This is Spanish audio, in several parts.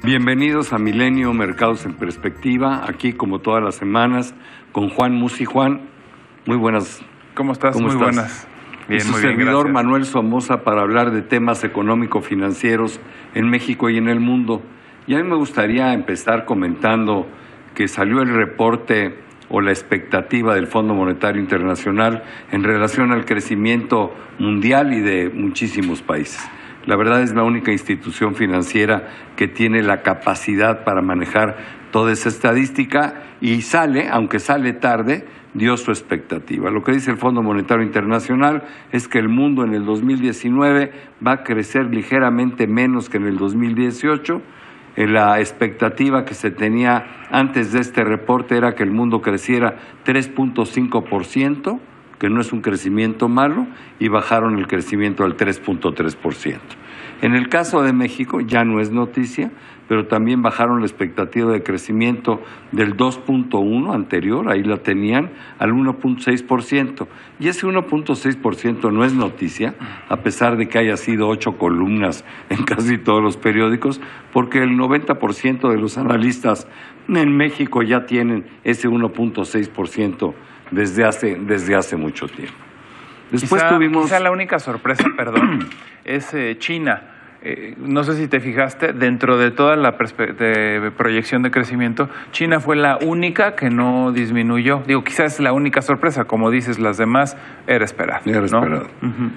Bienvenidos a Milenio Mercados en Perspectiva, aquí como todas las semanas con Juan Musi. Juan, muy buenas. ¿Cómo estás? Muy buenas. Bien, muy bien, servidor gracias. Manuel Somoza, para hablar de temas económico-financieros en México y en el mundo. Y a mí me gustaría empezar comentando que salió el reporte o la expectativa del Fondo Monetario Internacional en relación al crecimiento mundial y de muchísimos países. La verdad es la única institución financiera que tiene la capacidad para manejar toda esa estadística y sale, aunque sale tarde, dio su expectativa. Lo que dice el Fondo Monetario Internacional es que el mundo en el 2019 va a crecer ligeramente menos que en el 2018. La expectativa que se tenía antes de este reporte era que el mundo creciera 3.5%, que no es un crecimiento malo, y bajaron el crecimiento al 3.3%. En el caso de México ya no es noticia, pero también bajaron la expectativa de crecimiento del 2.1 anterior, ahí la tenían, al 1.6%. Y ese 1.6% no es noticia, a pesar de que haya sido 8 columnas en casi todos los periódicos, porque el 90% de los analistas en México ya tienen ese 1.6% desde hace mucho tiempo. Después quizá la única sorpresa, es China. No sé si te fijaste, dentro de toda la proyección de crecimiento, China fue la única que no disminuyó. Digo, quizás es la única sorpresa, como dices, las demás era esperado. Era esperado. Uh-huh.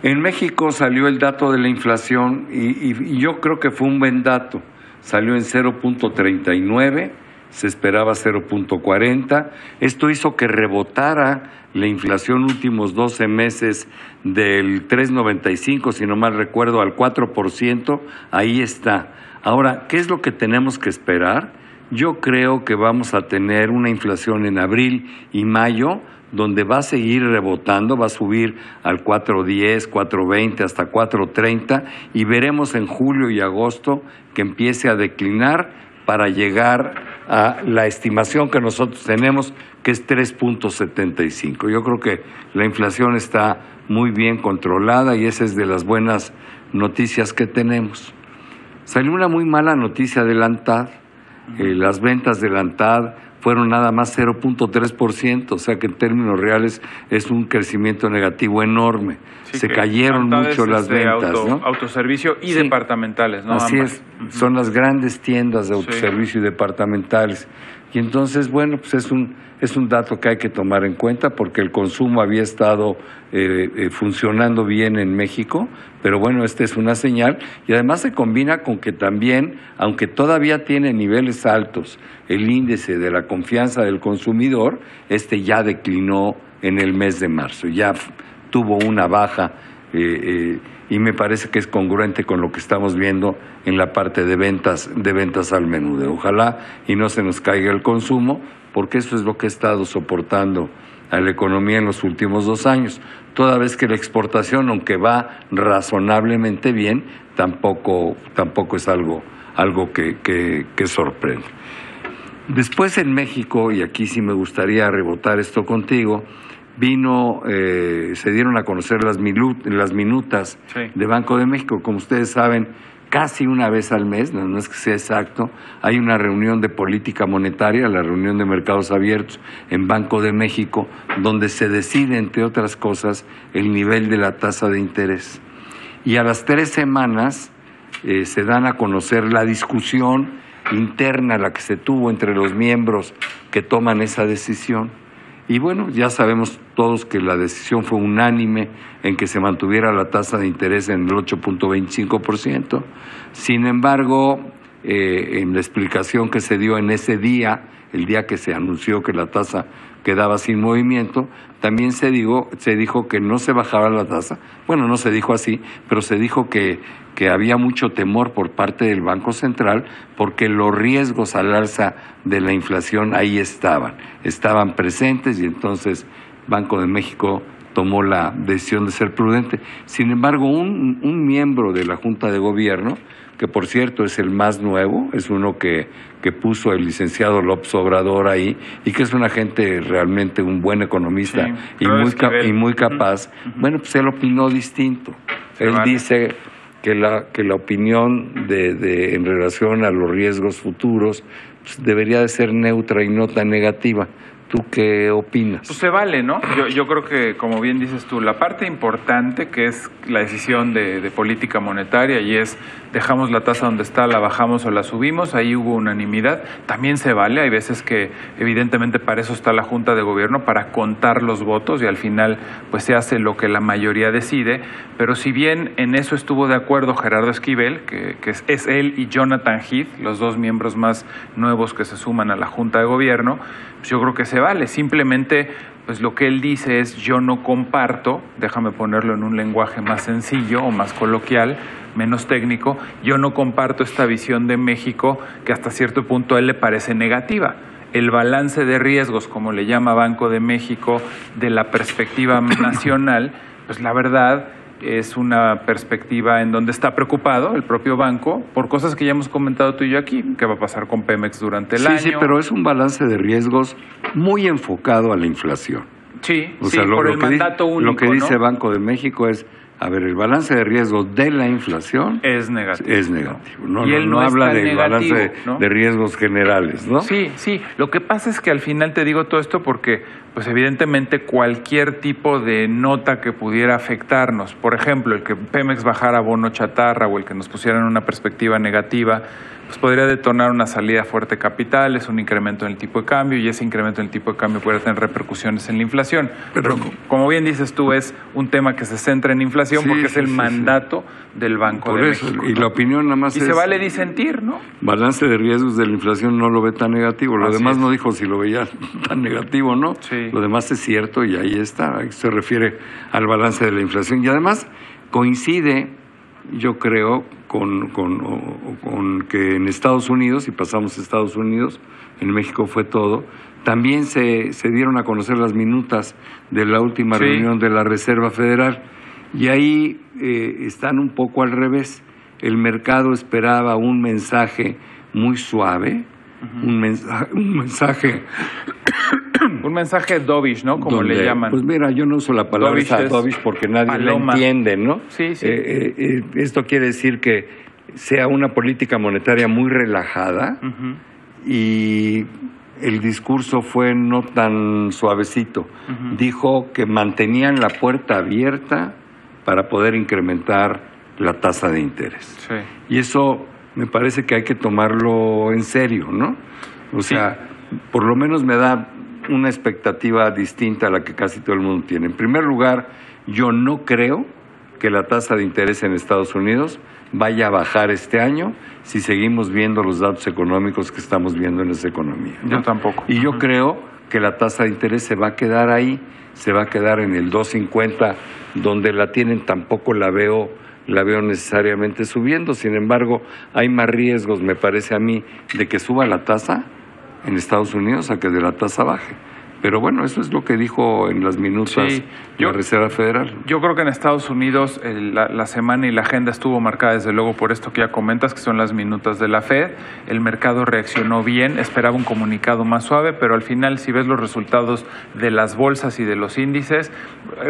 En México salió el dato de la inflación y yo creo que fue un buen dato. Salió en 0.39%. Se esperaba 0.40. Esto hizo que rebotara la inflación últimos 12 meses del 3.95, si no mal recuerdo, al 4%. Ahí está. Ahora, ¿qué es lo que tenemos que esperar? Yo creo que vamos a tener una inflación en abril y mayo donde va a seguir rebotando, va a subir al 4.10, 4.20, hasta 4.30 y veremos en julio y agosto que empiece a declinar para llegar a la estimación que nosotros tenemos, que es 3.75. Yo creo que la inflación está muy bien controlada y esa es de las buenas noticias que tenemos. Salió una muy mala noticia de la ANTAD. Las ventas de la ANTAD fueron nada más 0.3%, o sea que en términos reales es un crecimiento negativo enorme. Sí, se cayeron mucho las ventas, ¿no? Autoservicio y departamentales, ¿no? Así es, son las grandes tiendas de autoservicio y departamentales. Y entonces, bueno, pues es un dato que hay que tomar en cuenta porque el consumo había estado funcionando bien en México, pero bueno, esta es una señal y además se combina con que también, aunque todavía tiene niveles altos el índice de la confianza del consumidor, ya declinó en el mes de marzo, ya tuvo una baja y me parece que es congruente con lo que estamos viendo en la parte de ventas al menudeo. Ojalá y no se nos caiga el consumo, porque eso es lo que ha estado soportando a la economía en los últimos 2 años, toda vez que la exportación, aunque va razonablemente bien, tampoco es algo que sorprende. Después en México, y aquí sí me gustaría rebotar esto contigo, se dieron a conocer las minutas de Banco de México. Como ustedes saben, casi una vez al mes, no es que sea exacto, hay una reunión de política monetaria, la reunión de mercados abiertos en Banco de México, donde se decide, entre otras cosas, el nivel de la tasa de interés. Y a las 3 semanas se dan a conocer la discusión interna, la que se tuvo entre los miembros que toman esa decisión. Y bueno, ya sabemos todos que la decisión fue unánime en que se mantuviera la tasa de interés en el 8.25%. Sin embargo, en la explicación que se dio en ese día, el día que se anunció que la tasa quedaba sin movimiento, también se dijo que no se bajaba la tasa. Bueno, no se dijo así, pero se dijo que había mucho temor por parte del Banco Central porque los riesgos al alza de la inflación ahí estaban presentes y entonces Banco de México tomó la decisión de ser prudente. Sin embargo, un miembro de la Junta de Gobierno, que por cierto es el más nuevo, es uno que puso el licenciado López Obrador ahí, y que es una gente realmente un buen economista, sí, y muy capaz, bueno, pues él opinó distinto. Él dice que la opinión en relación a los riesgos futuros pues debería de ser neutra y no tan negativa. ¿Tú qué opinas? Pues se vale, ¿no? Yo creo que, como bien dices tú, la parte importante que es la decisión de política monetaria, y es dejamos la tasa donde está, la bajamos o la subimos, ahí hubo unanimidad, también se vale. Hay veces que evidentemente para eso está la Junta de Gobierno, para contar los votos, y al final pues se hace lo que la mayoría decide. Pero si bien en eso estuvo de acuerdo Gerardo Esquivel, que es él y Jonathan Heath, los dos miembros más nuevos que se suman a la Junta de Gobierno, pues yo creo que se vale. Simplemente pues lo que él dice es: yo no comparto, déjame ponerlo en un lenguaje más sencillo o más coloquial, menos técnico, yo no comparto esta visión de México que hasta cierto punto a él le parece negativa. El balance de riesgos, como le llama Banco de México, de la perspectiva nacional, pues la verdad es una perspectiva en donde está preocupado el propio banco por cosas que ya hemos comentado tú y yo aquí. ¿Qué va a pasar con Pemex durante el año? Sí, pero es un balance de riesgos muy enfocado a la inflación. Sí, por el mandato único, lo que dice Banco de México es: a ver, el balance de riesgos de la inflación es negativo. Es negativo. No, y él no habla del balance de riesgos generales, ¿no? Sí. Lo que pasa es que al final te digo todo esto porque, pues evidentemente cualquier tipo de nota que pudiera afectarnos, por ejemplo, el que Pemex bajara bono chatarra o el que nos pusieran una perspectiva negativa, pues podría detonar una salida fuerte de capitales, un incremento en el tipo de cambio, y ese incremento en el tipo de cambio puede tener repercusiones en la inflación. Pero como bien dices tú, es un tema que se centra en inflación porque es el mandato del Banco de México. Y la opinión nada más y se vale disentir, ¿no? Balance de riesgos de la inflación no lo ve tan negativo. Lo demás no dijo si lo veía tan negativo, ¿no? Sí. Lo demás es cierto y ahí está. Ahí se refiere al balance de la inflación. Y además coincide, yo creo, con que en Estados Unidos, y pasamos a Estados Unidos, en México fue todo, también se dieron a conocer las minutas de la última reunión de la Reserva Federal, y ahí están un poco al revés. El mercado esperaba un mensaje muy suave, un mensaje un mensaje dovish, ¿no? Como le llaman. Pues mira, yo no uso la palabra dovish porque nadie la entiende, ¿no? Sí. Esto quiere decir que sea una política monetaria muy relajada, y el discurso fue no tan suavecito. Dijo que mantenían la puerta abierta para poder incrementar la tasa de interés. Sí. Y eso me parece que hay que tomarlo en serio, ¿no? O sea, por lo menos me da una expectativa distinta a la que casi todo el mundo tiene. En primer lugar, yo no creo que la tasa de interés en Estados Unidos vaya a bajar este año si seguimos viendo los datos económicos que estamos viendo en esa economía, ¿no? Yo tampoco. Y yo creo que la tasa de interés se va a quedar ahí, se va a quedar en el 2.50, donde la tienen. Tampoco la veo necesariamente subiendo. Sin embargo, hay más riesgos, me parece a mí, de que suba la tasa en Estados Unidos a que de la tasa baje. Pero bueno, eso es lo que dijo en las minutas la Reserva Federal. Yo creo que en Estados Unidos la semana y la agenda estuvo marcada desde luego por esto que ya comentas, que son las minutas de la Fed. El mercado reaccionó bien, esperaba un comunicado más suave, pero al final, si ves los resultados de las bolsas y de los índices,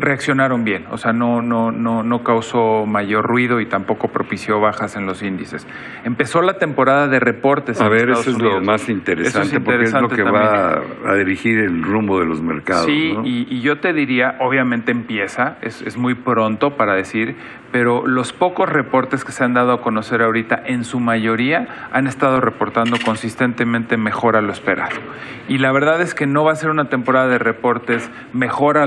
reaccionaron bien. O sea, no causó mayor ruido y tampoco propició bajas en los índices. Empezó la temporada de reportes en Estados Unidos. Eso es lo más interesante, porque es lo que va a dirigir el rumbo de los mercados. Sí, ¿no? y yo te diría, obviamente empieza, es muy pronto para decir, pero los pocos reportes que se han dado a conocer ahorita, en su mayoría, han estado reportando consistentemente mejor a lo esperado. Y la verdad es que no va a ser una temporada de reportes mejor a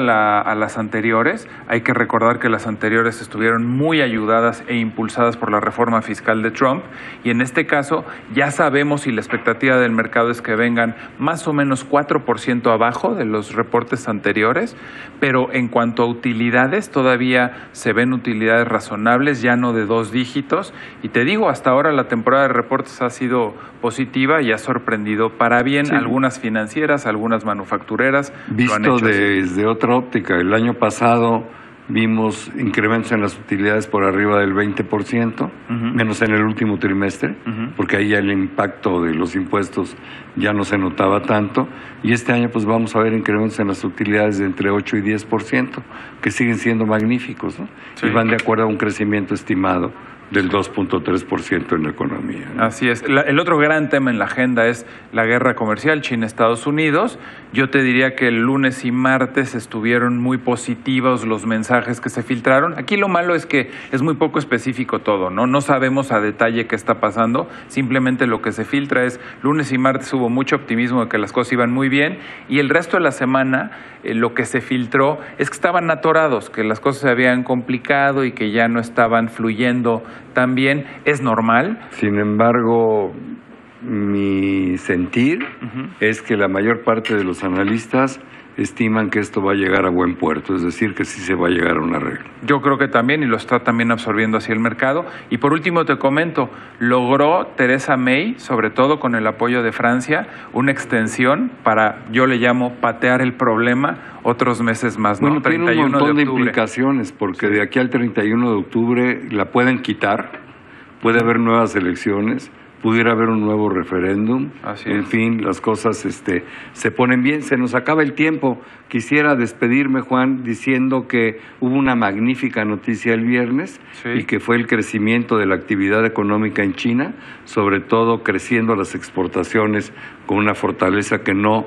las anteriores. Hay que recordar que las anteriores estuvieron muy ayudadas e impulsadas por la reforma fiscal de Trump, y en este caso ya sabemos, y la expectativa del mercado es que vengan más o menos 4% abajo abajo de los reportes anteriores, pero en cuanto a utilidades, todavía se ven utilidades razonables, ya no de 2 dígitos. Y te digo, hasta ahora la temporada de reportes ha sido positiva y ha sorprendido para bien. Sí. Algunas financieras, algunas manufactureras. Visto desde otra óptica, el año pasado vimos incrementos en las utilidades por arriba del 20%, menos en el último trimestre, porque ahí ya el impacto de los impuestos ya no se notaba tanto. Y este año pues vamos a ver incrementos en las utilidades de entre 8 y 10%, que siguen siendo magníficos, ¿no? Sí. Y van de acuerdo a un crecimiento estimado del 2.3% en la economía, ¿no? Así es. El otro gran tema en la agenda es la guerra comercial China-Estados Unidos. Yo te diría que el lunes y martes estuvieron muy positivos los mensajes que se filtraron. Aquí lo malo es que es muy poco específico todo, ¿no? No sabemos a detalle qué está pasando. Simplemente lo que se filtra es lunes y martes hubo mucho optimismo de que las cosas iban muy bien, y el resto de la semana lo que se filtró es que estaban atorados, que las cosas se habían complicado y que ya no estaban fluyendo tan bien. Es normal. Sin embargo, mi sentir es que la mayor parte de los analistas estiman que esto va a llegar a buen puerto, es decir, que sí se va a llegar a un arreglo. Yo creo que también, y lo está también absorbiendo así el mercado. Y por último te comento, logró Theresa May, sobre todo con el apoyo de Francia, una extensión para, yo le llamo, patear el problema otros meses más, ¿no? Bueno, tiene un montón de implicaciones, porque sí, de aquí al 31 de octubre la pueden quitar, puede haber nuevas elecciones, pudiera haber un nuevo referéndum. En fin, las cosas se ponen bien. Se nos acaba el tiempo. Quisiera despedirme, Juan, diciendo que hubo una magnífica noticia el viernes, sí, y que fue el crecimiento de la actividad económica en China, sobre todo creciendo las exportaciones con una fortaleza que no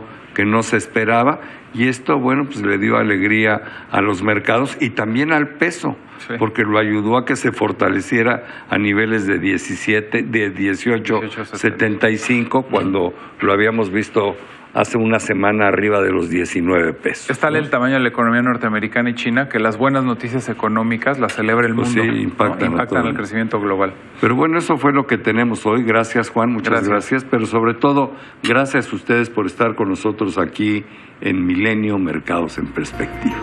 se esperaba, y esto, bueno, pues le dio alegría a los mercados y también al peso, sí, porque lo ayudó a que se fortaleciera a niveles de 18.75, cuando lo habíamos visto hace una semana arriba de los 19 pesos. Es tal el tamaño de la economía norteamericana y China que las buenas noticias económicas las celebra el mundo. Sí, impactan el crecimiento global. Pero bueno, eso fue lo que tenemos hoy. Gracias, Juan, muchas gracias. Pero sobre todo, gracias a ustedes por estar con nosotros aquí en Milenio Mercados en Perspectiva.